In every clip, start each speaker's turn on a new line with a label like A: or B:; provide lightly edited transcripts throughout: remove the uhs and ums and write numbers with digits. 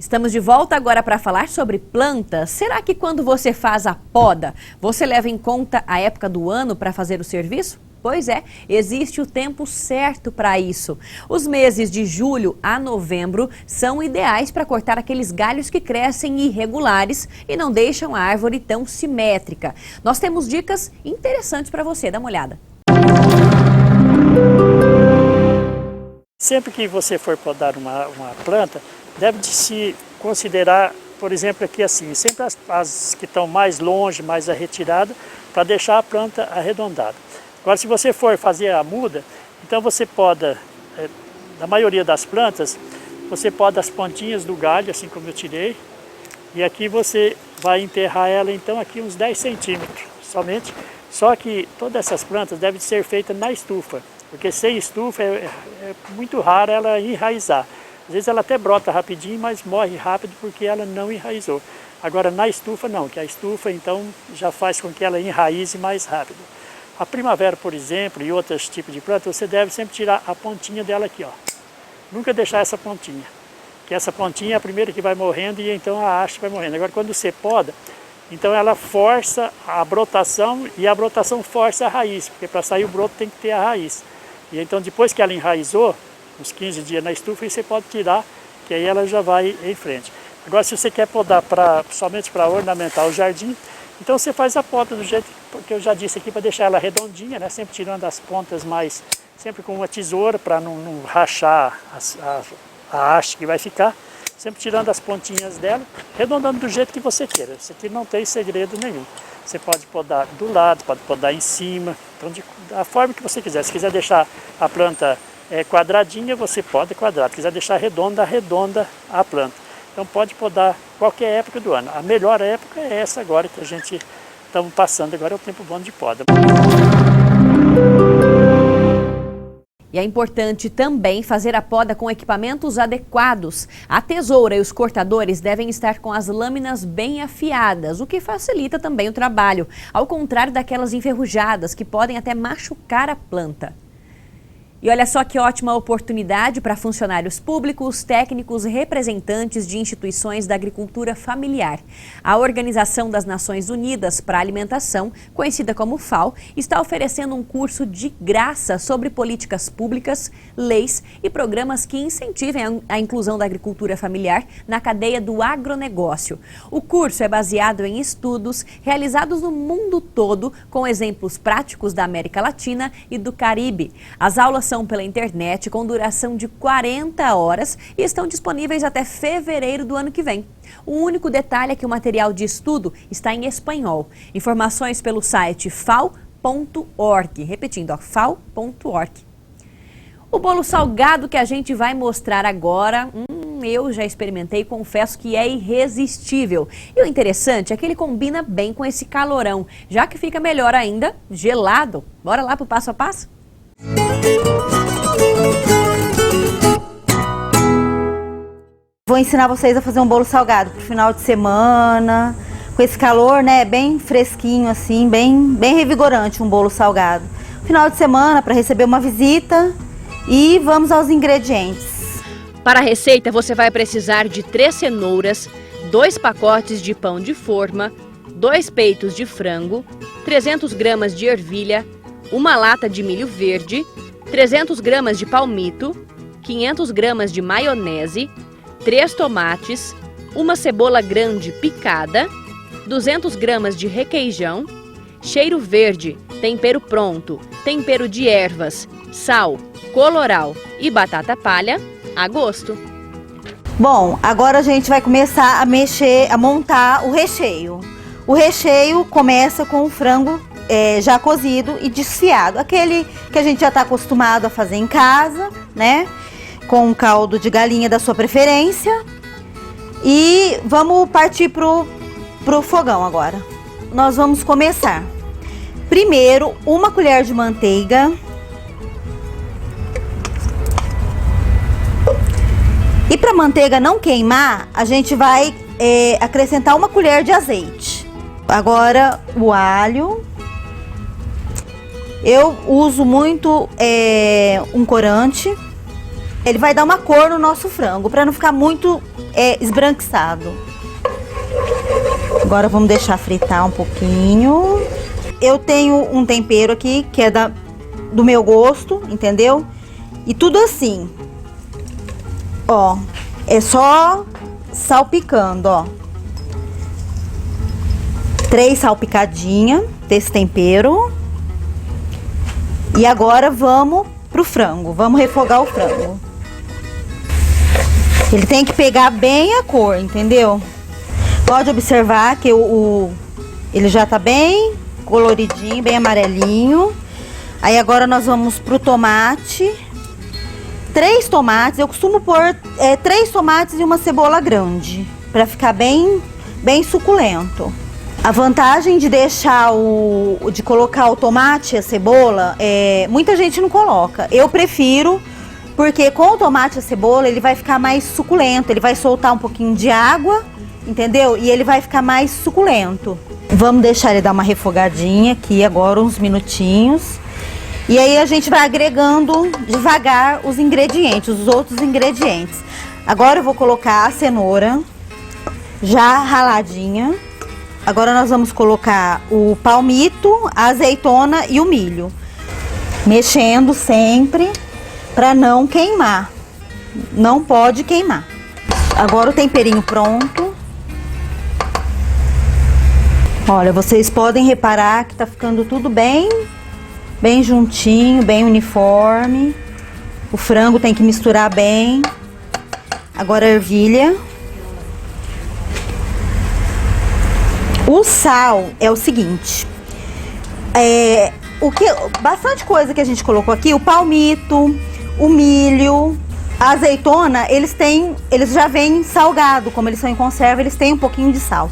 A: Estamos de volta agora para falar sobre plantas. Será que quando você faz a poda, você leva em conta a época do ano para fazer o serviço? Pois é, existe o tempo certo para isso. Os meses de julho a novembro são ideais para cortar aqueles galhos que crescem irregulares e não deixam a árvore tão simétrica. Nós temos dicas interessantes para você, dá uma olhada.
B: Sempre que você for podar uma planta, deve se considerar, por exemplo, aqui assim, sempre as que estão mais longe, mais à retirada, para deixar a planta arredondada. Agora, se você for fazer a muda, então você poda, na maioria das plantas, você poda as pontinhas do galho, assim como eu tirei, e aqui você vai enterrar ela, então, aqui uns 10 centímetros somente. Só que todas essas plantas devem ser feitas na estufa, porque sem estufa é muito raro ela enraizar. Às vezes ela até brota rapidinho, mas morre rápido porque ela não enraizou. Agora na estufa não, que a estufa então já faz com que ela enraize mais rápido. A primavera, por exemplo, e outros tipos de plantas, você deve sempre tirar a pontinha dela aqui, ó. Nunca deixar essa pontinha, que essa pontinha é a primeira que vai morrendo e então a haste vai morrendo. Agora quando você poda, então ela força a brotação e a brotação força a raiz, porque para sair o broto tem que ter a raiz. E então depois que ela enraizou, uns 15 dias na estufa, você pode tirar, que aí ela já vai em frente. Agora se você quer podar somente para ornamentar o jardim, então você faz a poda do jeito que eu já disse aqui, para deixar ela redondinha, né? Sempre tirando as pontas mais, sempre com uma tesoura para não rachar a haste que vai ficar. Sempre tirando as pontinhas dela, arredondando do jeito que você queira. Isso aqui não tem segredo nenhum. Você pode podar do lado, pode podar em cima, então da forma que você quiser. Se quiser deixar a planta quadradinha, você pode quadrado. Se quiser deixar redonda, arredonda a planta. Então pode podar qualquer época do ano. A melhor época é essa agora que a gente estamos passando, agora é o tempo bom de poda.
A: E é importante também fazer a poda com equipamentos adequados. A tesoura e os cortadores devem estar com as lâminas bem afiadas, o que facilita também o trabalho, ao contrário daquelas enferrujadas que podem até machucar a planta. E olha só que ótima oportunidade para funcionários públicos, técnicos e representantes de instituições da agricultura familiar. A Organização das Nações Unidas para a Alimentação, conhecida como FAO, está oferecendo um curso de graça sobre políticas públicas, leis e programas que incentivem a inclusão da agricultura familiar na cadeia do agronegócio. O curso é baseado em estudos realizados no mundo todo, com exemplos práticos da América Latina e do Caribe. As aulas são pela internet com duração de 40 horas e estão disponíveis até fevereiro do ano que vem. O único detalhe é que o material de estudo está em espanhol. Informações pelo site fao.org. Repetindo, ó, fao.org. O bolo salgado que a gente vai mostrar agora, eu já experimentei e confesso que é irresistível. E o interessante é que ele combina bem com esse calorão, já que fica melhor ainda gelado. Bora lá pro passo a passo?
C: Vou ensinar vocês a fazer um bolo salgado pro final de semana, com esse calor, né, bem fresquinho assim, bem revigorante um bolo salgado. Final de semana para receber uma visita e vamos aos ingredientes.
A: Para a receita você vai precisar de 3 cenouras, 2 pacotes de pão de forma, 2 peitos de frango, 300 gramas de ervilha, 1 lata de milho verde, 300 gramas de palmito, 500 gramas de maionese, 3 tomates, 1 cebola grande picada, 200 gramas de requeijão, cheiro verde, tempero pronto, tempero de ervas, sal, colorau e batata palha a gosto.
C: Bom, agora a gente vai começar a montar o recheio. O recheio começa com o frango já cozido e desfiado, aquele que a gente já está acostumado a fazer em casa, né? Com um caldo de galinha da sua preferência. E vamos partir pro fogão agora. Nós vamos começar. Primeiro, 1 colher de manteiga. E para a manteiga não queimar, a gente vai acrescentar 1 colher de azeite. Agora o alho. Eu uso muito um corante. Ele vai dar uma cor no nosso frango, para não ficar muito esbranquiçado. Agora vamos deixar fritar um pouquinho. Eu tenho um tempero aqui que é do meu gosto, entendeu? E tudo assim, ó, é só salpicando, ó. 3 salpicadinhas desse tempero. E agora vamos pro frango, vamos refogar o frango. Ele tem que pegar bem a cor, entendeu? Pode observar que ele já tá bem coloridinho, bem amarelinho. Aí agora nós vamos pro tomate. 3 tomates, eu costumo pôr 3 tomates e uma cebola grande, para ficar bem suculento. A vantagem de de colocar o tomate e a cebola, muita gente não coloca. Eu prefiro, porque com o tomate e a cebola ele vai ficar mais suculento, ele vai soltar um pouquinho de água, entendeu? E ele vai ficar mais suculento. Vamos deixar ele dar uma refogadinha aqui agora, uns minutinhos. E aí a gente vai agregando devagar os ingredientes, os outros ingredientes. Agora eu vou colocar a cenoura já raladinha. Agora nós vamos colocar o palmito, a azeitona e o milho. Mexendo sempre para não queimar. Não pode queimar. Agora o temperinho pronto. Olha, vocês podem reparar que tá ficando tudo bem juntinho, bem uniforme. O frango tem que misturar bem. Agora a ervilha. O sal é o seguinte, bastante coisa que a gente colocou aqui, o palmito, o milho, a azeitona, eles já vêm salgado, como eles são em conserva, eles têm um pouquinho de sal.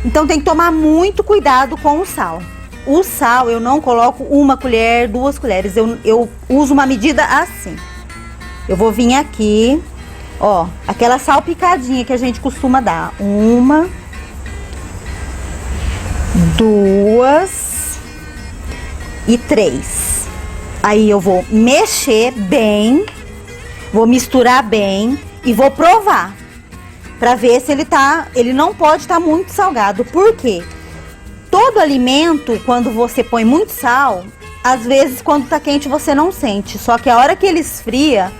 C: Então tem que tomar muito cuidado com o sal. O sal eu não coloco 1 colher, 2 colheres, eu uso uma medida assim. Eu vou vir aqui, ó, aquela salpicadinha que a gente costuma dar. 1, 2 e 3. Aí eu vou mexer bem, vou misturar bem e vou provar para ver se ele não pode estar muito salgado. Por quê? Todo alimento, quando você põe muito sal, às vezes quando tá quente você não sente. Só que a hora que ele esfria,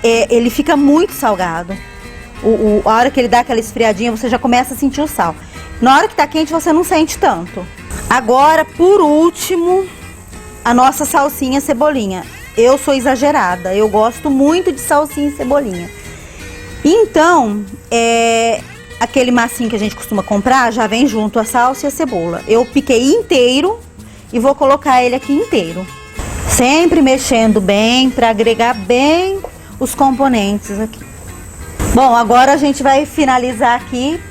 C: ele fica muito salgado. A hora que ele dá aquela esfriadinha, você já começa a sentir o sal. Na hora que tá quente, você não sente tanto. Agora, por último, a nossa salsinha cebolinha. Eu sou exagerada, eu gosto muito de salsinha e cebolinha. Então, aquele massinho que a gente costuma comprar, já vem junto a salsa e a cebola. Eu piquei inteiro e vou colocar ele aqui inteiro. Sempre mexendo bem, para agregar bem os componentes aqui. Bom, agora a gente vai finalizar aqui,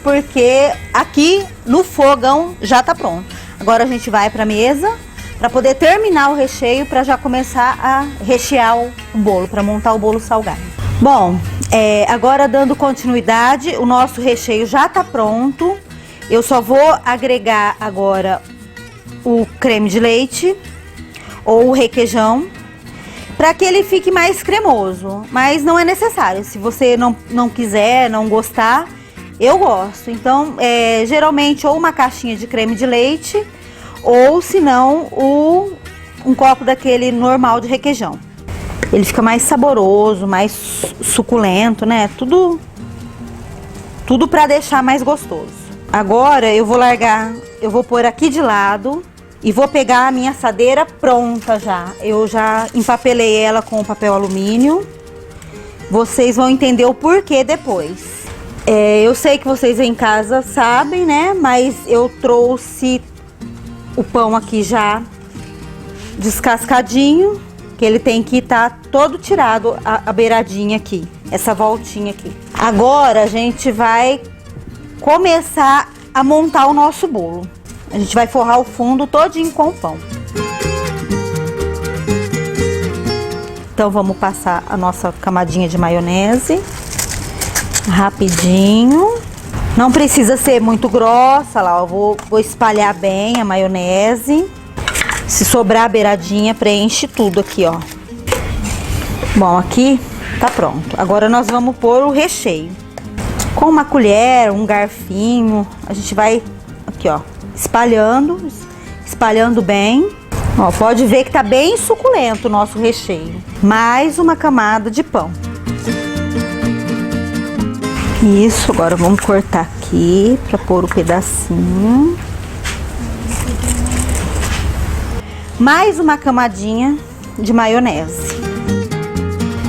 C: porque aqui no fogão já tá pronto. Agora a gente vai para a mesa para poder terminar o recheio, para já começar a rechear o bolo, para montar o bolo salgado. Bom, agora dando continuidade, o nosso recheio já tá pronto. Eu só vou agregar agora o creme de leite ou o requeijão, para que ele fique mais cremoso, mas não é necessário. Se você não quiser, não gostar, eu gosto. Então, geralmente ou uma caixinha de creme de leite, ou se não, um copo daquele normal de requeijão. Ele fica mais saboroso, mais suculento, né? Tudo para deixar mais gostoso. Agora eu vou pôr aqui de lado e vou pegar a minha assadeira pronta já. Eu já empapelei ela com papel alumínio. Vocês vão entender o porquê depois. Eu sei que vocês em casa sabem, né? Mas eu trouxe o pão aqui já descascadinho, que ele tem que estar todo tirado a beiradinha aqui, essa voltinha aqui. Agora a gente vai começar a montar o nosso bolo. A gente vai forrar o fundo todinho com o pão. Então vamos passar a nossa camadinha de maionese rapidinho. Não precisa ser muito grossa, lá, eu vou espalhar bem a maionese. Se sobrar a beiradinha, preenche tudo aqui, ó. Bom, aqui Tá pronto. Agora nós vamos pôr o recheio. Com uma colher, um garfinho, a gente vai aqui, ó, espalhando bem. Ó, pode ver que tá bem suculento o nosso recheio. Mais uma camada de pão. Isso, agora vamos cortar aqui para pôr o pedacinho. Mais uma camadinha de maionese.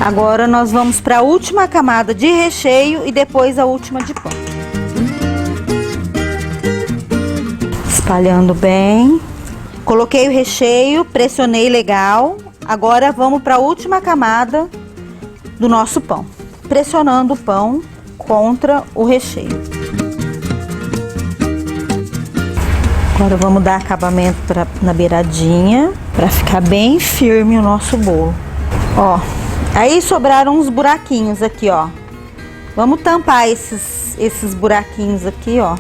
C: Agora nós vamos para a última camada de recheio e depois a última de pão. Espalhando bem. Coloquei o recheio, pressionei legal. Agora vamos para a última camada do nosso pão. Pressionando o pão contra o recheio. Agora vamos dar acabamento na beiradinha para ficar bem firme o nosso bolo. Ó, aí sobraram uns buraquinhos aqui, ó. Vamos tampar esses buraquinhos aqui, ó.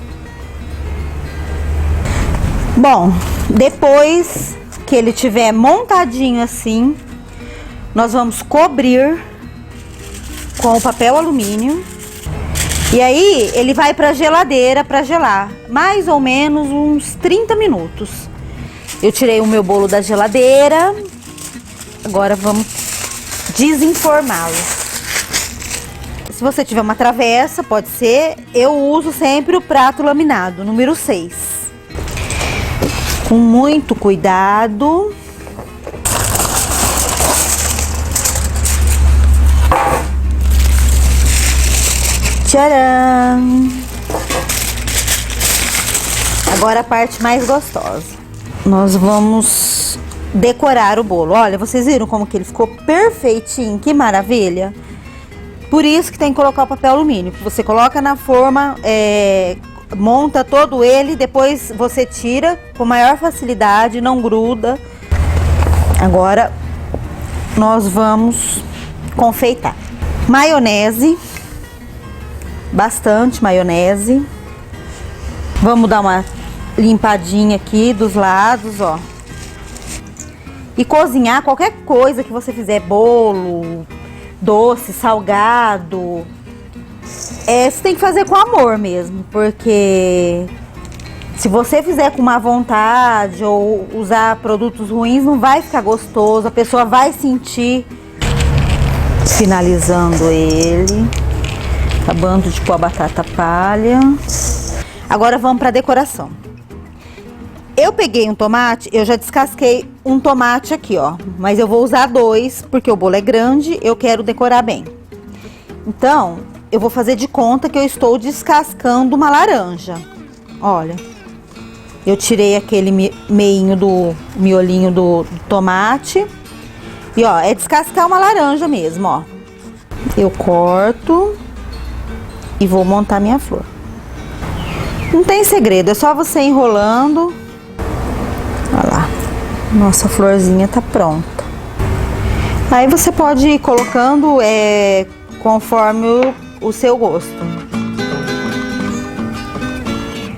C: Bom, depois que ele tiver montadinho assim, nós vamos cobrir com o papel alumínio. E aí ele vai para a geladeira para gelar, mais ou menos uns 30 minutos. Eu tirei o meu bolo da geladeira. Agora vamos desenformá-lo. Se você tiver uma travessa, pode ser. Eu uso sempre o prato laminado, número 6. Com muito cuidado. Tcharam! Agora a parte mais gostosa. Nós vamos decorar o bolo. Olha, vocês viram como que ele ficou perfeitinho? Que maravilha! Por isso que tem que colocar o papel alumínio. Você coloca na forma, monta todo ele, depois você tira com maior facilidade, não gruda. Agora nós vamos confeitar. Maionese, bastante maionese. Vamos dar uma limpadinha aqui dos lados, ó. E cozinhar qualquer coisa que você fizer, bolo, doce, salgado. Você tem que fazer com amor mesmo, porque se você fizer com má vontade ou usar produtos ruins, não vai ficar gostoso, a pessoa vai sentir. Finalizando ele, acabando de pôr a batata palha. Agora vamos para a decoração. Eu peguei um tomate, eu já descasquei um tomate aqui, ó, mas eu vou usar 2 porque o bolo é grande, eu quero decorar bem. Então, eu vou fazer de conta que eu estou descascando uma laranja. Olha, eu tirei aquele meinho do miolinho do tomate. E ó, é descascar uma laranja mesmo, ó. Eu corto e vou montar minha flor. Não tem segredo, é só você enrolando. Olha lá, nossa florzinha tá pronta. Aí você pode ir colocando conforme o seu gosto.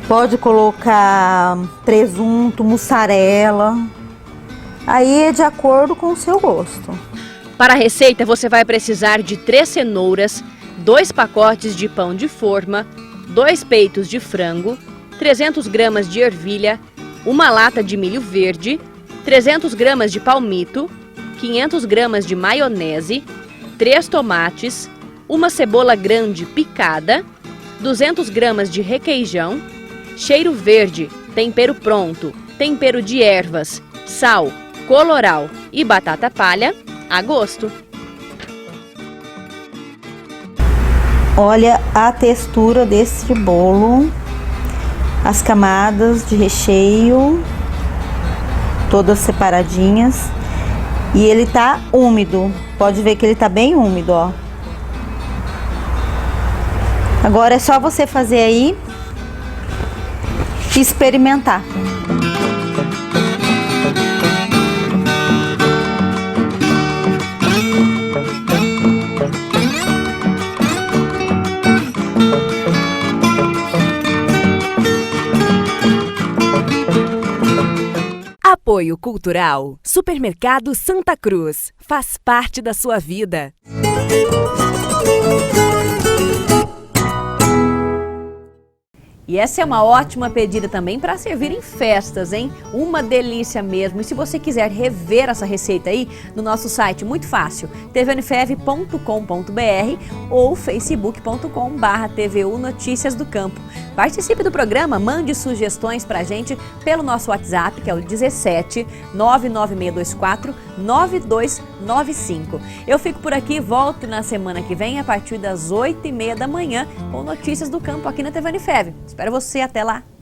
C: Pode colocar presunto, mussarela. Aí é de acordo com o seu gosto.
A: Para a receita, você vai precisar de 3 cenouras, 2 pacotes de pão de forma, 2 peitos de frango, 300 gramas de ervilha, 1 lata de milho verde, 300 gramas de palmito, 500 gramas de maionese, 3 tomates, 1 cebola grande picada, 200 gramas de requeijão, cheiro verde, tempero pronto, tempero de ervas, sal, colorau e batata palha a gosto.
C: Olha a textura desse bolo, as camadas de recheio, todas separadinhas. E ele tá úmido, pode ver que ele tá bem úmido, ó. Agora é só você fazer aí e experimentar.
D: Apoio Cultural. Supermercado Santa Cruz. Faz parte da sua vida.
A: E essa é uma ótima pedida também para servir em festas, hein? Uma delícia mesmo. E se você quiser rever essa receita aí, no nosso site, muito fácil, tvunifev.com.br ou facebook.com/TVU Notícias do Campo. Participe do programa, mande sugestões pra gente pelo nosso WhatsApp, que é o 17 99624 9295. Eu fico por aqui, volto na semana que vem, a partir das 8h30 da manhã, com Notícias do Campo aqui na TV Unifev. Espero você, até lá!